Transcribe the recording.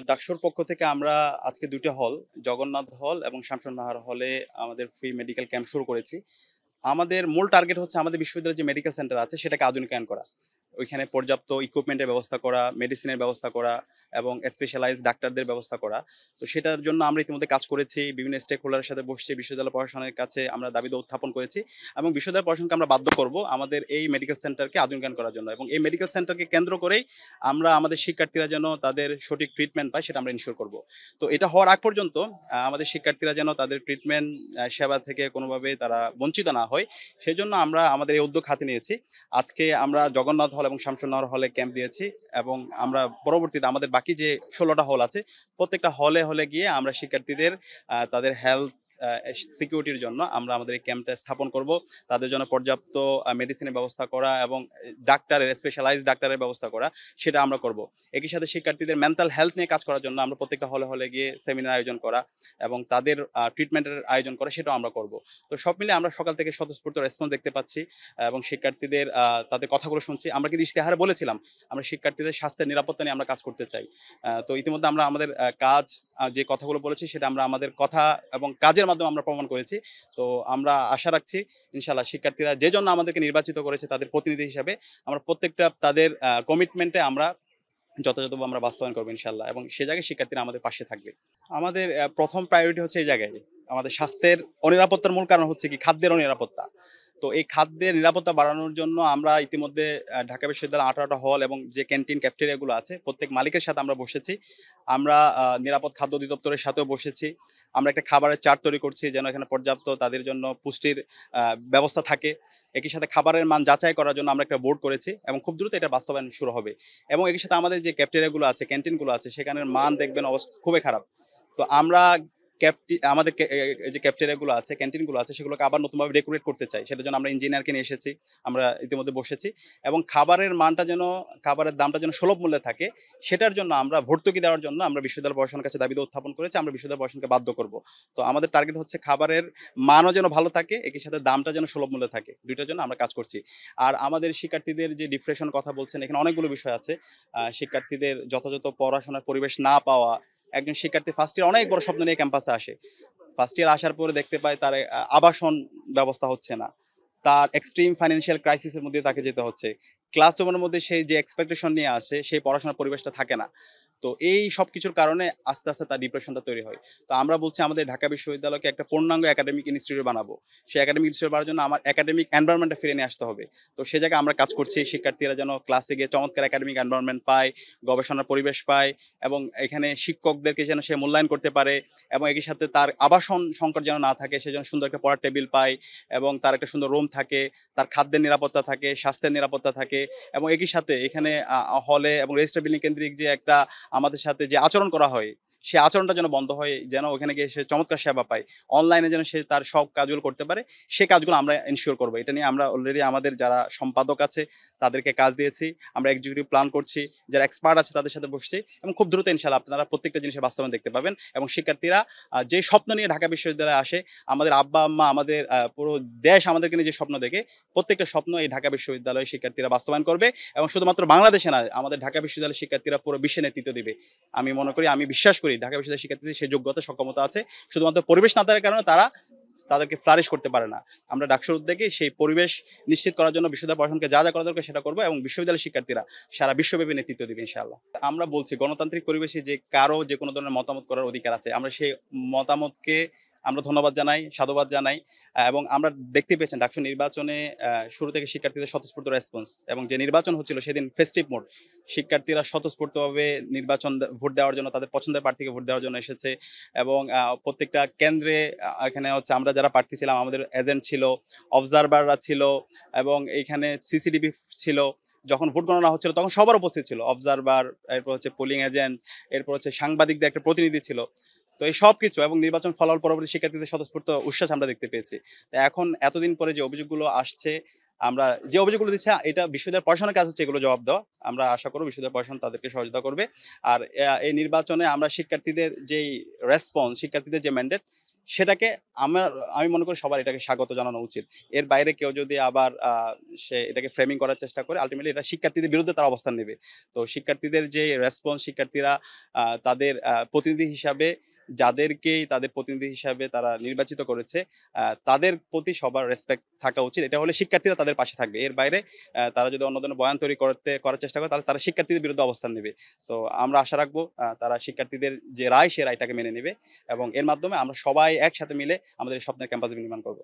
ডাকসুর পক্ষ থেকে আমরা আজকে ২ টা হল, জগন্নাথ হল এবং শামসুন্নাহার হলে আমাদের ফ্রি মেডিকেল ক্যাম্প শুরু করেছি। আমাদের মূল টার্গেট হচ্ছে আমাদের বিশ্ববিদ্যালয়ের যে মেডিকেল সেন্টার আছে সেটাকে আধুনিকায়ন করা। ওইখানে পর্যাপ্ত ইকুইপমেন্টের ব্যবস্থা করা, মেডিসিনের ব্যবস্থা করা এবং স্পেশালাইজড ডাক্তারদের ব্যবস্থা করা। তো সেটার জন্য আমরা ইতিমধ্যে কাজ করেছি। বিভিন্ন স্টেক হোল্ডারের সাথে বসছি, বিশ্ববিদ্যালয় প্রশাসনের কাছে আমরা দাবি উত্থাপন করেছি এবং বিশ্ববিদ্যালয় প্রশাসনকে আমরা বাধ্য করব আমাদের এই মেডিকেল সেন্টারকে আধুনিকায়ন করার জন্য এবং এই মেডিকেল সেন্টারকে কেন্দ্র করেই আমরা আমাদের শিক্ষার্থীরা যেন তাদের সঠিক ট্রিটমেন্ট পায় সেটা আমরা এনশিওর করব। তো এটা হওয়ার আগ পর্যন্ত আমাদের শিক্ষার্থীরা যেন তাদের ট্রিটমেন্ট সেবা থেকে কোনোভাবে তারা বঞ্চিত না হয়, সেজন্য আমরা আমাদের এই উদ্যোগ হাতে নিয়েছি। আজকে আমরা জগন্নাথ হল এবং শামসুন্নাহর হলে ক্যাম্প দিয়েছি এবং আমরা পরবর্তীতে আমাদের বাকি যে ১৬টা হল আছে প্রত্যেকটা হলে হলে গিয়ে আমরা শিক্ষার্থীদের তাদের হেলথ সিকিউরিটির জন্য আমরা আমাদের এই ক্যাম্পটা স্থাপন করব। তাদের জন্য পর্যাপ্ত মেডিসিনের ব্যবস্থা করা এবং ডাক্তারের স্পেশালাইজড ডাক্তারের ব্যবস্থা করা সেটা আমরা করব। একই সাথে শিক্ষার্থীদের মেন্টাল হেলথ নিয়ে কাজ করার জন্য আমরা প্রত্যেকটা হলে হলে গিয়ে সেমিনার আয়োজন করা এবং তাদের ট্রিটমেন্টের আয়োজন করা সেটাও আমরা করব। তো সব মিলে আমরা সকাল থেকে স্বতঃস্ফূর্ত রেসপন্স দেখতে পাচ্ছি এবং শিক্ষার্থীদের তাদের কথাগুলো শুনছি। আমরা কিন্তু ইশতেহারে বলেছিলাম আমরা শিক্ষার্থীদের স্বাস্থ্যের নিরাপত্তা নিয়ে আমরা কাজ করতে চাই। তো ইতিমধ্যে আমরা আমাদের কাজ যে কথাগুলো বলেছি সেটা আমরা আমাদের কথা এবং কাজের মাধ্যমে আমরা প্রমাণ করেছি। তো আমরা আশা রাখছি ইনশাআল্লাহ শিক্ষার্থীরা যে জন্য আমাদেরকে নির্বাচিত করেছে তাদের প্রতিনিধি হিসাবে আমরা প্রত্যেকটা তাদের কমিটমেন্টে আমরা যথাযথভাবে আমরা বাস্তবায়ন করবো ইনশাআল্লাহ এবং সে জায়গায় শিক্ষার্থীরা আমাদের পাশে থাকবে। আমাদের প্রথম প্রায়োরিটি হচ্ছে এই জায়গায় আমাদের স্বাস্থ্যের অনিরাপত্তার মূল কারণ হচ্ছে কি খাদ্যের অনিরাপত্তা। তো এই খাদ্যের নিরাপত্তা বাড়ানোর জন্য আমরা ইতিমধ্যে ঢাকা বিশ্ববিদ্যালয়ের ১৮টা হল এবং যে ক্যান্টিন ক্যাফেটেরিয়াগুলো আছে প্রত্যেক মালিকের সাথে আমরা বসেছি। আমরা নিরাপদ খাদ্য অধিদপ্তরের সাথেও বসেছি। আমরা একটা খাবারের চার্ট তৈরি করছি যেন এখানে পর্যাপ্ত তাদের জন্য পুষ্টির ব্যবস্থা থাকে। একই সাথে খাবারের মান যাচাই করার জন্য আমরা একটা বোর্ড করেছি এবং খুব দ্রুত এটা বাস্তবায়ন শুরু হবে। এবং একই সাথে আমাদের যে ক্যাফেটেরিয়াগুলো আছে, ক্যান্টিনগুলো আছে সেখানের মান দেখবেন অবস্থা খুবই খারাপ। তো আমরা আমাদের যে ক্যাফেটেরিয়াগুলো আছে, ক্যান্টিনগুলো আছে সেগুলোকে আবার নতুনভাবে ডেকোরেট করতে চাই। সেটার জন্য আমরা ইঞ্জিনিয়ারকে নিয়ে এসেছি। আমরা ইতিমধ্যে বসেছি এবং খাবারের দামটা যেন সুলভ মূল্যে থাকে সেটার জন্য আমরা ভর্তুকি দেওয়ার জন্য আমরা বিশ্ববিদ্যালয় প্রশাসনের কাছে দাবি উত্থাপন করেছি। আমরা বিশ্ববিদ্যালয় প্রশাসনকে বাধ্য করব। তো আমাদের টার্গেট হচ্ছে খাবারের মানও যেন ভালো থাকে, একই সাথে দামটা যেন সুলভ মূল্যে থাকে। ২ টার জন্য আমরা কাজ করছি। আর আমাদের শিক্ষার্থীদের যে ডিপ্রেশন কথা বলছেন এখানে অনেকগুলো বিষয় আছে। শিক্ষার্থীদের যথাযথ পড়াশোনার পরিবেশ না পাওয়া, একজন শিক্ষার্থী ফার্স্ট ইয়ার অনেক বড় স্বপ্ন নিয়ে ক্যাম্পাসে আসে। ফার্স্ট ইয়ার আসার পরে দেখতে পায় তার আবাসন ব্যবস্থা হচ্ছে না। তার এক্সট্রিম ফাইন্যান্সিয়াল ক্রাইসিস এর মধ্যে তাকে যেতে হচ্ছে। ক্লাসরুমের মধ্যে সেই যে এক্সপেকটেশন নিয়ে আসে সেই পড়াশোনার পরিবেশটা থাকে না। তো এই সবকিছুর কারণে আস্তে, আস্তে তার ডিপ্রেশনটা তৈরি হয়। তো আমরা বলছি আমাদের ঢাকা বিশ্ববিদ্যালয়কে একটা পূর্ণাঙ্গ একাডেমিক ইনস্টিটিউট বানাবো। সেই একাডেমিক ইনস্টিটিউট বানানোর জন্য আমার একাডেমিক এনভায়রনমেন্টটা ফিরিয়ে নিয়ে আসতে হবে। তো সে জায়গায় আমরা কাজ করছি। শিক্ষার্থীরা যেন ক্লাসে গিয়ে চমৎকার একাডেমিক এনভায়রনমেন্ট পায়, গবেষণার পরিবেশ পায় এবং এখানে শিক্ষকদেরকে যেন সে মূল্যায়ন করতে পারে এবং একই সাথে তার আবাসন সংকট যেন না থাকে, সে যেন সুন্দর একটা পড়ার টেবিল পায় এবং তার একটা সুন্দর রুম থাকে, তার খাদ্যের নিরাপত্তা থাকে, স্বাস্থ্যের নিরাপত্তা থাকে এবং একই সাথে এখানে হলে এবং রেজিস্টার বিল্ডিং কেন্দ্রিক যে একটা আমাদের সাথে যে আচরণ করা হয় সে আচরণটা যেন বন্ধ হয়, যেন ওখানে গিয়ে সে চমৎকার সেবা পায়, অনলাইনে যেন সে তার সব কাজগুলো করতে পারে, সে কাজগুলো আমরা এনশিওর করবো। এটা নিয়ে আমরা অলরেডি আমাদের যারা সম্পাদক আছে তাদেরকে কাজ দিয়েছি, আমরা এক্সিকিউটিভ প্ল্যান করছি, যারা এক্সপার্ট আছে তাদের সাথে বসছি এবং খুব দ্রুত ইনশাআল্লাহ আপনারা প্রত্যেকটা জিনিসের বাস্তবায়ন দেখতে পাবেন এবং শিক্ষার্থীরা যে স্বপ্ন নিয়ে ঢাকা বিশ্ববিদ্যালয়ে আসে, আমাদের আব্বা আম্মা আমাদের পুরো দেশ আমাদেরকে নিয়ে যে স্বপ্ন দেখে প্রত্যেকটা স্বপ্ন এই ঢাকা বিশ্ববিদ্যালয়ের শিক্ষার্থীরা বাস্তবায়ন করবে এবং শুধুমাত্র বাংলাদেশে না আমাদের ঢাকা বিশ্ববিদ্যালয়ের শিক্ষার্থীরা পুরো বিশ্বে নেতৃত্ব দিবে। আমি মনে করি, আমি বিশ্বাস করি ঢাকা বিশ্ববিদ্যালয়ের শিক্ষার্থীদের সেই যোগ্যতা সক্ষমতা আছে। শুধুমাত্র পরিবেশ না থাকার কারণে তাদেরকে ফ্লারিশ করতে পারে না। আমরা ডাকসুর উদ্যোগে সেই পরিবেশ নিশ্চিত করার জন্য বিশ্ববিদ্যালয় প্রশাসনকে যা করা দরকার সেটা করবো এবং বিশ্ববিদ্যালয়ের শিক্ষার্থীরা সারা বিশ্বব্যাপী নেতৃত্ব দিবে ইনশাআল্লাহ। আমরা বলছি গণতান্ত্রিক পরিবেশে যে কারো যে কোনো ধরনের মতামত করার অধিকার আছে, আমরা সেই মতামতকে আমরা ধন্যবাদ জানাই, সাধুবাদ জানাই এবং আমরা দেখতে পেয়েছেন ডাকসু নির্বাচনে শুরু থেকে শিক্ষার্থীদের স্বতঃস্ফূর্ত রেসপন্স এবং যে নির্বাচন হচ্ছিল সেদিন ফেস্টিভ মোড, শিক্ষার্থীরা স্বতঃস্ফূর্তভাবে ভোট দেওয়ার জন্য তাদের পছন্দের প্রার্থীকে ভোট দেওয়ার জন্য এসেছে এবং প্রত্যেকটা কেন্দ্রে এখানে হচ্ছে আমরা যারা প্রার্থী ছিলাম আমাদের এজেন্ট ছিল, অবজারভাররা ছিল এবং এইখানে সিসিটিভি ছিল। যখন ভোট গণনা হচ্ছিল তখন সবার উপস্থিত ছিল, অবজারভার, এরপর হচ্ছে পোলিং এজেন্ট, এরপর হচ্ছে সাংবাদিকদের একটা প্রতিনিধি ছিল। তো এই সব কিছু এবং নির্বাচন ফলাফল পরবর্তী শিক্ষার্থীদের স্বতঃস্ফূর্ত উচ্ছ্বাস আমরা দেখতে পেয়েছি। তো এখন এতদিন পরে যে অভিযোগগুলো আসছে, আমরা যে অভিযোগগুলো দিচ্ছি এটা বিশ্ববিদ্যালয় প্রশাসনের কাজ হচ্ছে এগুলো জবাব দেওয়া। আমরা আশা করব বিশ্ববিদ্যালয় প্রশাসন তাদেরকে সহযোগিতা করবে। আর এই নির্বাচনে আমরা শিক্ষার্থীদের যেই রেসপন্স, শিক্ষার্থীদের যে ম্যান্ডেট সেটাকে আমার আমি মনে করি সবার এটাকে স্বাগত জানানো উচিত। এর বাইরে কেউ যদি আবার সে এটাকে ফ্রেমিং করার চেষ্টা করে আল্টিমেটলি এটা শিক্ষার্থীদের বিরুদ্ধে তারা অবস্থান নেবে। তো শিক্ষার্থীদের যে রেসপন্স শিক্ষার্থীরা তাদের প্রতিনিধি হিসাবে যাদেরকেই তাদের প্রতিনিধি হিসাবে তারা নির্বাচিত করেছে তাদের প্রতি সবার রেসপেক্ট থাকা উচিত। এটা হলে শিক্ষার্থীরা তাদের পাশে থাকবে। এর বাইরে তারা যদি অন্য ধরনের বয়ান তৈরি করার চেষ্টা করে তাহলে তারা শিক্ষার্থীদের বিরুদ্ধে অবস্থান নেবে। তো আমরা আশা রাখবো তারা শিক্ষার্থীদের যে রায় সে রায়টাকে মেনে নেবে এবং এর মাধ্যমে আমরা সবাই একসাথে মিলে আমাদের এই স্বপ্নের ক্যাম্পাস বিনির্মাণ করব।